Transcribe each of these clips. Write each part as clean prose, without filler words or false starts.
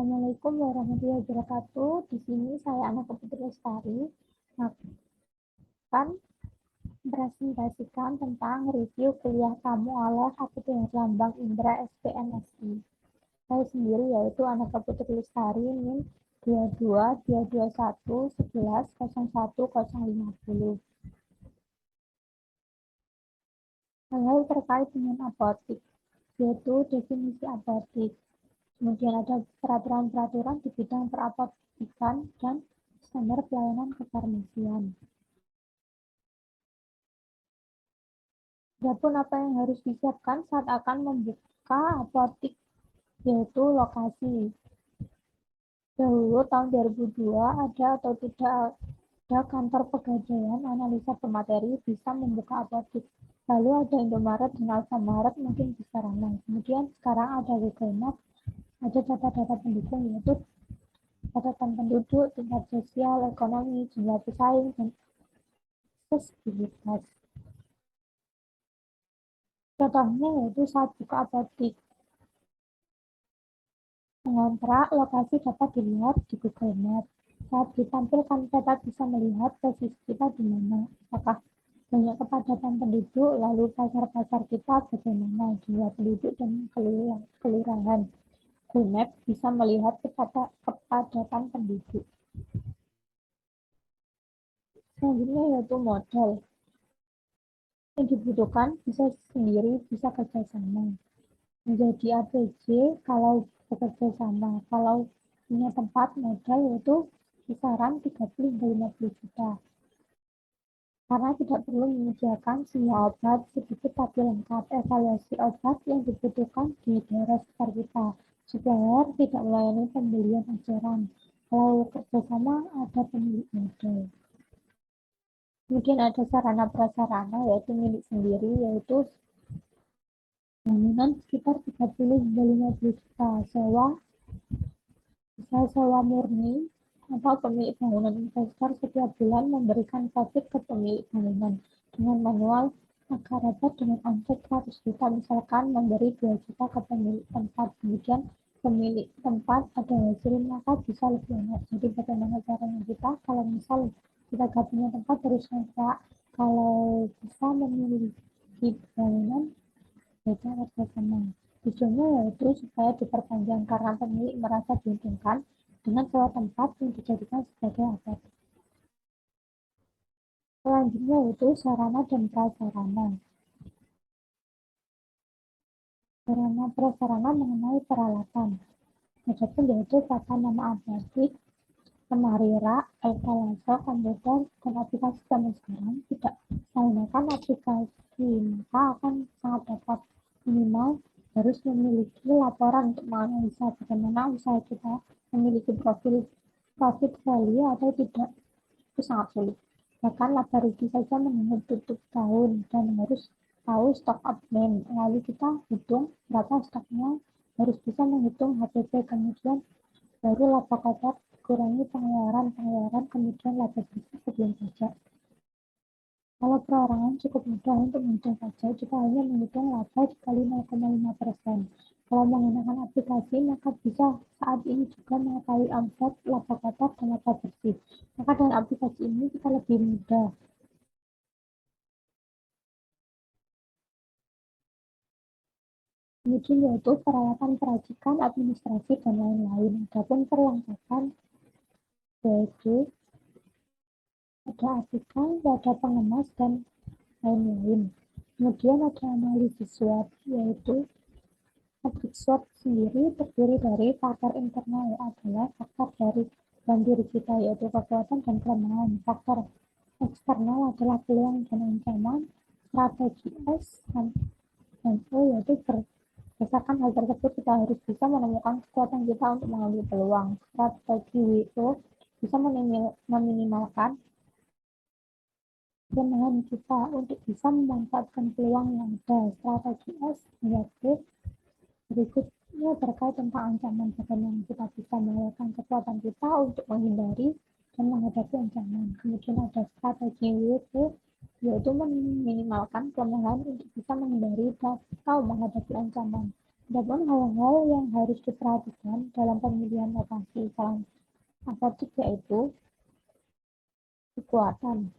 Assalamualaikum warahmatullahi wabarakatuh. Di sini saya Anaka Putri Lestari akan presentasikan tentang review kuliah tamu oleh Akademi dengan Lambang Indra SPNSI. Saya sendiri yaitu Anaka Putri Lestari NIM 22 221 11 01 050. Hal-hal terkait dengan apotik, yaitu definisi apotik. Kemudian ada peraturan-peraturan di bidang perapotikan dan standar pelayanan kefarmasian. Adapun apa yang harus disiapkan saat akan membuka apotik, yaitu lokasi. Dahulu tahun 2002 ada atau tidak ada kantor pegadaian analisa pemateri bisa membuka apotik. Lalu ada Indomaret dan Alfamaret mungkin bisa ramai. Kemudian sekarang ada Google Maps, ada data-data pendukung yaitu catatan penduduk, tingkat sosial, ekonomi, jumlah pesaing, dan aksesibilitas. Contohnya yaitu saat buka apotik. Mengontrak lokasi dapat dilihat di Google Maps. Saat ditampilkan peta bisa melihat posisi kita di mana. Apakah banyak kepadatan penduduk, lalu pasar-pasar kita bagaimana, jumlah penduduk dan kelurahan. Google Maps bisa melihat kepadatan penduduk. Selanjutnya yaitu modal. Yang dibutuhkan bisa sendiri, bisa kerjasama. Menjadi APJ kalau bekerja sama. Kalau punya tempat modal yaitu kisaran 30-50 juta. Karena tidak perlu menyediakan semua obat, sedikit tapi lengkap. Evaluasi obat yang dibutuhkan di daerah sekitar kita. Supplier tidak melayani pembelian eceran. Kalau kerjasama ada pemilik modal. Kemudian ada sarana prasarana yaitu milik sendiri, yaitu bangunan sekitar 30-50 juta. Bisa sewa murni atau pemilik bangunan investor setiap bulan memberikan kredit ke pemilik bangunan dengan manual maka dapat dengan omset 100 juta misalkan memberi 2 juta ke pemilik tempat, kemudian pemilik tempat ada hasil maka bisa lebih enak. Jadi bagaimana caranya kita kalau misal kita gak punya tempat terus kontrak, kalau bisa memiliki bangunan mereka kerjasama. Tujuannya yaitu supaya diperpanjang karena pemilik merasa diuntungkan dengan sewa tempat yang dijadikan sebagai apotek. Selanjutnya yaitu sarana dan prasarana. Sarana prasarana mengenai peralatan. Adapun yaitu tata nama apotek, lemari rak, etalase, komputer, dan aplikasi zaman sekarang tidak menggunakan aplikasi, maka akan sangat dapat minimal harus memiliki laporan untuk menganalisa bagaimana usaha kita memiliki profit value atau tidak, itu sangat sulit. Bahkan laba rugi saja menunggu tutup tahun dan harus tahu stok admin, lalu kita hitung berapa stoknya, harus bisa menghitung HPP, kemudian baru laba kotor dikurangi pengeluaran, kemudian laba bersih sebelum pajak. Kalau perorangan cukup mudah untuk menghitung pajak, kita hanya menghitung laba dikali 0,5%. Kalau menggunakan aplikasi, maka bisa saat ini juga mengetahui omset, laba kotor, dan laba bersih. Maka dengan aplikasi ini kita lebih mudah. Kemudian yaitu peralatan peracikan, administrasi, dan lain-lain. Adapun perlengkapan yaitu ada artikel, ada pengemas, dan lain-lain. Kemudian ada analisis SWOT, yaitu matrik SWOT sendiri terdiri dari faktor internal adalah faktor dari dalam diri kita, yaitu kekuatan dan kelemahan. Faktor eksternal adalah peluang dan ancaman. Strategi S dan O yaitu berdasarkan hal tersebut kita harus bisa menemukan kekuatan kita untuk mengambil peluang. Strategi W bisa meminimalkan kelemahan kita untuk bisa memanfaatkan peluang yang ada. Strategi S yaitu berikutnya terkait tentang ancaman, bagaimana kita bisa menggunakan kekuatan kita untuk menghindari dan menghadapi ancaman. Kemudian ada strategi W yaitu meminimalkan kelemahan untuk bisa menghindari atau menghadapi ancaman. Adapun hal-hal yang harus diperhatikan dalam pemilihan lokasi calon apotik yaitu kekuatan.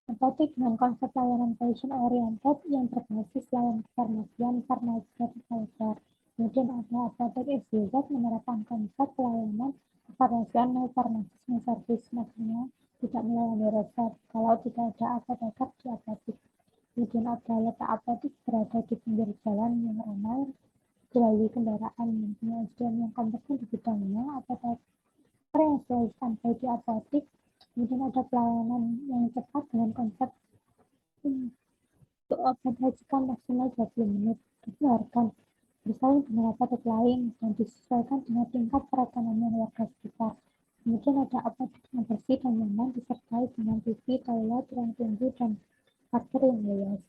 Apotik dengan konsep layanan patient oriented yang berbasis layanan kefarmasian farmacer. Kemudian ada apotek SDZ menerapkan konsep pelayanan kefarmasian no farmasis no service, maksudnya tidak melayani resep kalau tidak ada apoteker di apotik. Kemudian ada letak apotik berada di pinggir jalan yang ramai dilalui kendaraan yang punya SDM yang kompeten di bidangnya, apoteker yang selalu sampai di apotik. Kemudian ada pelayanan yang cepat dengan konsep untuk obat racikan maksimal 20 menit. Diharapkan bersaing dengan apotek lain dan disesuaikan dengan tingkat perekonomian warga sekitar. Kemudian ada apotek yang bersih dan nyaman disertai dengan TV, toilet, ruang tunggu, dan parkir yang luas.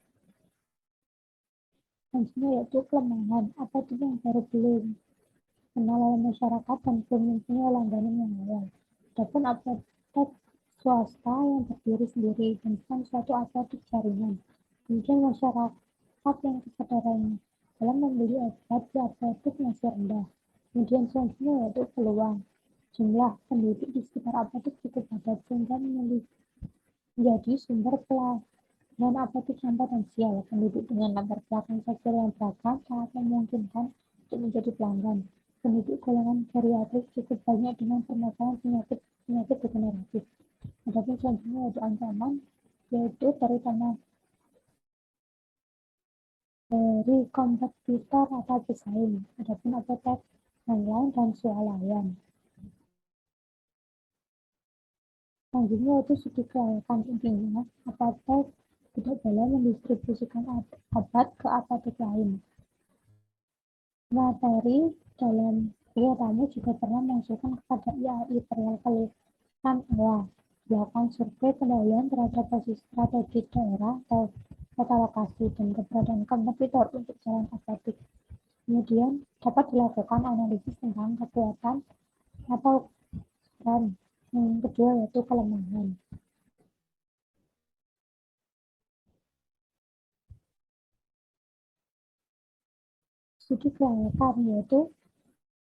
Selanjutnya yaitu kelemahan apotek yang baru belum kenal oleh masyarakat dan belum mempunyai langganan yang awal. Adapun apotek swasta yang berdiri sendiri dan bukan suatu apotek jaringan. Kemudian masyarakat yang kesadarannya dalam membeli obat di apotek masih rendah. Kemudian selanjutnya yaitu peluang. Jumlah penduduk di sekitar apotek cukup padat sehingga menjadi sumber pelayanan apotek yang potensial. Penduduk dengan latar belakang sosial yang beragam sangat memungkinkan untuk menjadi pelanggan. Penduduk golongan geriatrik cukup banyak dengan permasalahan penyakit degeneratif. Adapun selanjutnya yaitu ancaman, yaitu terutama dari kompetitor atau pesaing. Adapun apotek online dan swalayan. Selanjutnya yaitu segi kelayakan. Intinya, apotek tidak boleh mendistribusikan obat ke apotek lain. Materi dalam tamu juga pernah mengusulkan kepada IAI perihal keluhan dilakukan survei pendahuluan terhadap posisi strategi daerah atau kota lokasi dan keberadaan kompetitor untuk jalan apotek. Kemudian dapat dilakukan analisis tentang kekuatan atau dan yang kedua yaitu kelemahan. Studi kelayakan yaitu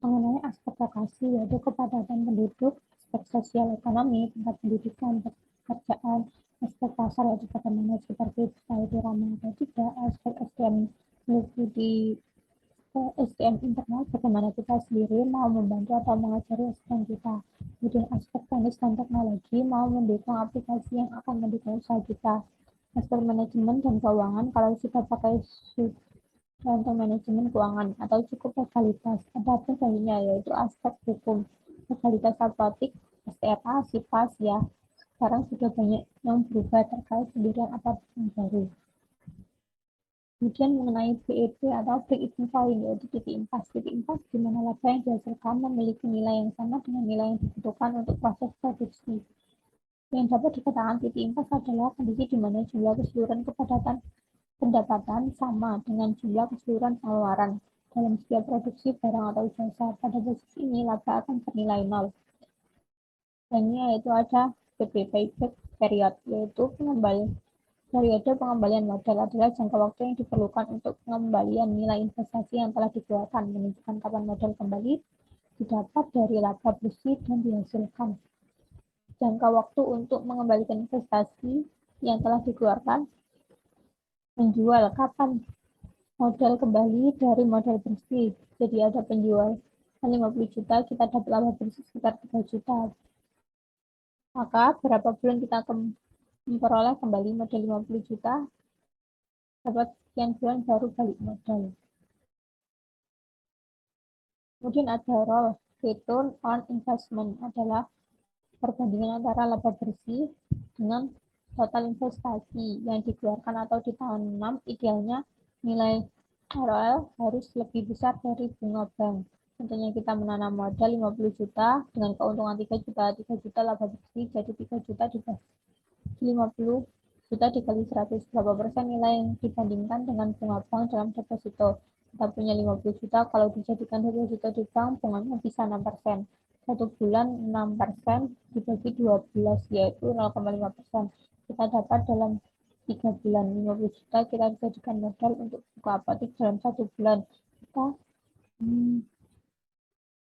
mengenai aspek lokasi, yaitu kepadatan penduduk, aspek sosial ekonomi, tingkat pendidikan, pekerjaan, aspek pasar, yaitu bagaimana seperti itu ramah atau tidak, aspek SDM di SDM internal, bagaimana kita sendiri mau membantu atau mengajari SDM kita. Kemudian aspek teknis dan teknologi, mau mendukung aplikasi yang akan mendukung usaha kita. Aspek manajemen dan keuangan, kalau kita pakai untuk manajemen keuangan atau cukup legalitas. Adapun selanjutnya yaitu aspek hukum. Legalitas apotek, STRA, SIPAS ya. Sekarang sudah banyak yang berubah terkait pendirian apotek yang baru. Kemudian mengenai BEP atau break even point yaitu titik impas. Titik impas di mana laba yang dihasilkan memiliki nilai yang sama dengan nilai yang dibutuhkan untuk proses produksi. Yang dapat dikatakan titik impas adalah kondisi di mana jumlah keseluruhan pendapatan sama dengan jumlah keseluruhan pengeluaran dalam setiap produksi barang atau jasa. Pada posisi ini, laba akan bernilai nol. Lainnya yaitu ada payback period, yaitu periode pengembalian modal adalah jangka waktu yang diperlukan untuk pengembalian nilai investasi yang telah dikeluarkan, menunjukkan kapan modal kembali didapat dari laba bersih dan dihasilkan. Jangka waktu untuk mengembalikan investasi yang telah dikeluarkan, menjual kapan modal kembali dari modal bersih. Jadi ada penjual 50 juta, kita dapat laba bersih sekitar 3 juta. Maka berapa bulan kita memperoleh kembali modal 50 juta, dapat sekian bulan baru balik modal. Kemudian ada ROI, return on investment, adalah perbandingan antara laba bersih dengan total investasi yang dikeluarkan atau ditanam. Idealnya nilai ROL harus lebih besar dari bunga bank. Contohnya kita menanam modal 50 juta dengan keuntungan 3 juta, 3 juta laba bersih, jadi 3 juta dikali 50 juta dikali 100, berapa persen nilai yang dibandingkan dengan bunga bank dalam deposito. Kita punya 50 juta, kalau dijadikan deposito di bank, bunganya bisa 6%. Satu bulan 6% dibagi 12, yaitu 0,5%. Kita dapat dalam 3 bulan 50 juta kita jadikan modal untuk buka apotek dalam 1 bulan, kita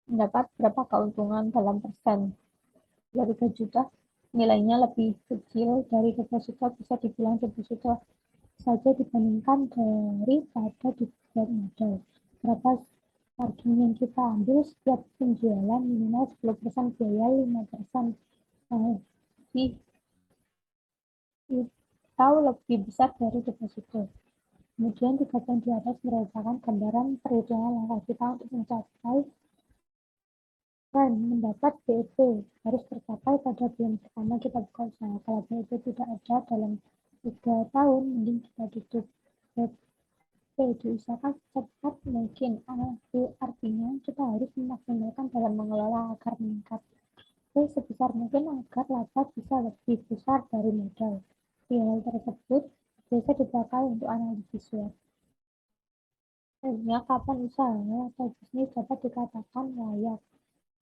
mendapat berapa keuntungan dalam persen. 3 juta nilainya lebih kecil dari deposito, bisa dibilang deposito saja dibandingkan daripada dibuat modal. Berapa margin yang kita ambil setiap penjualan minimal 10% biaya, 5% lebih atau lebih besar dari deposito. Kemudian 3 poin di atas merupakan gambaran perhitungan langkah kita untuk mencapai dan mendapat BEP harus tercapai pada bulan pertama kita buka usaha. Kalau BEP tidak ada dalam 3 tahun, mending kita tutup. BEP diusahakan secepat mungkin, artinya kita harus memaksimalkan dalam mengelola agar meningkat sebesar mungkin agar laba bisa lebih besar dari modal. Hal tersebut biasa dipakai untuk analisis SWOT. Sebenarnya kapan usaha atau bisnis dapat dikatakan layak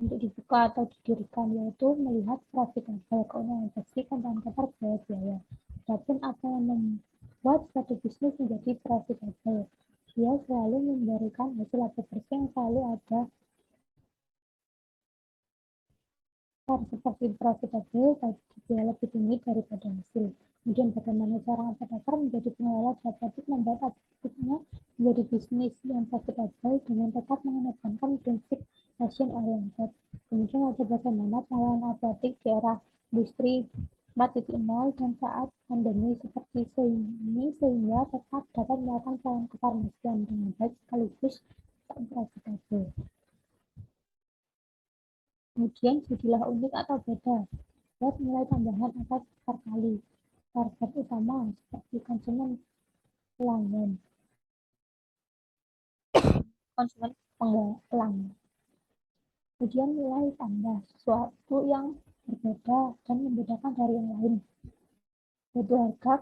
untuk dibuka atau didirikan, yaitu melihat profitable, keuntungan bersih, dan cover biaya-biaya. Adapun apa yang membuat suatu bisnis menjadi profitable, dia selalu memberikan hasil laba bersih yang selalu ada seperti profitable bagi biaya lebih tinggi daripada hasil. Kemudian bagaimana cara operator menjadi pengelola dapat membuat apoteknya menjadi bisnis yang profitable dengan tetap mengedepankan prinsip passion oriented. Kemudian ada bagaimana pengelolaan apotek di era industri 4.0 dan saat pandemi seperti ini sehingga tetap dapat melakukan pelayanan kefarmasian dengan baik sekaligus tetap profitable. Kemudian jadilah unik atau beda. Buat nilai tambahan atau besar kali. Target utama seperti konsumen pelanggan. Kemudian nilai tambah sesuatu yang berbeda dan membedakan dari yang lain. Yaitu harga,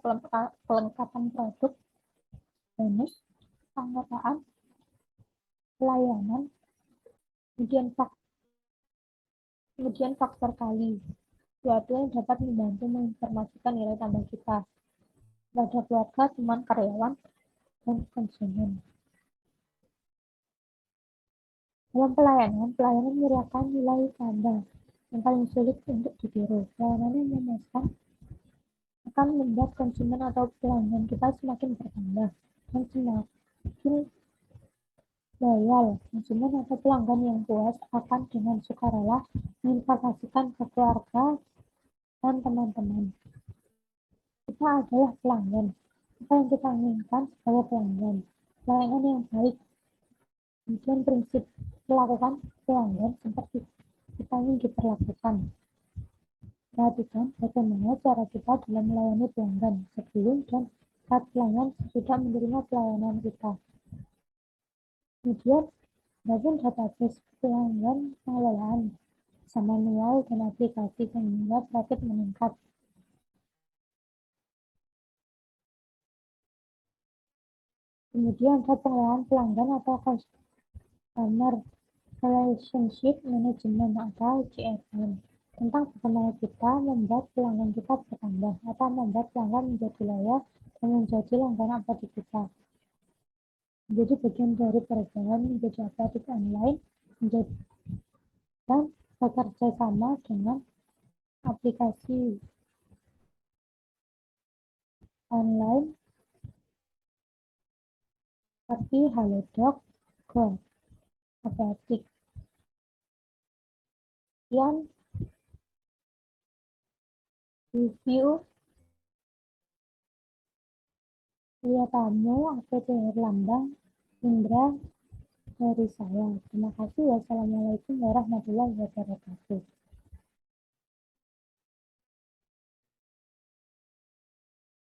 kelengkapan produk, bonus, pengetahuan, pelayanan, kemudian faktor kali. Sesuatu yang dapat membantu menginformasikan nilai tambah kita kepada keluarga, teman, karyawan, dan konsumen. Dalam pelayanan merupakan nilai tambah yang paling sulit untuk ditiru. Pelayanan yang memuaskan akan membuat konsumen atau pelanggan kita semakin bertambah dan semakin loyal. Konsumen atau pelanggan yang puas akan dengan sukarela menginformasikan ke keluarga dan teman-teman. Kita adalah pelanggan. Apa yang kita inginkan sebagai pelanggan? Pelayanan yang baik. Kemudian prinsip melakukan pelanggan seperti kita ingin diperlakukan. Perhatikan bagaimana cara kita dalam melayani pelanggan sebelum dan saat pelanggan sudah menerima pelayanan kita. Kemudian, bangun database pelanggan pengelolaan sama manual dan aplikasi sehingga profit meningkat. Kemudian ada pengelolaan pelanggan atau customer relationship management atau CRM. Tentang bagaimana kita membuat pelanggan kita bertambah atau membuat pelanggan menjadi loyal dan menjadi langganan apotek kita. Menjadi bagian dari perubahan menjadi apotek online dan bekerja sama dengan aplikasi online seperti Halodoc, Go, Apotek. Sekian review Lia Tamu, APT Herlambang, Indra dari saya. Terima kasih. Wassalamualaikum warahmatullahi wabarakatuh.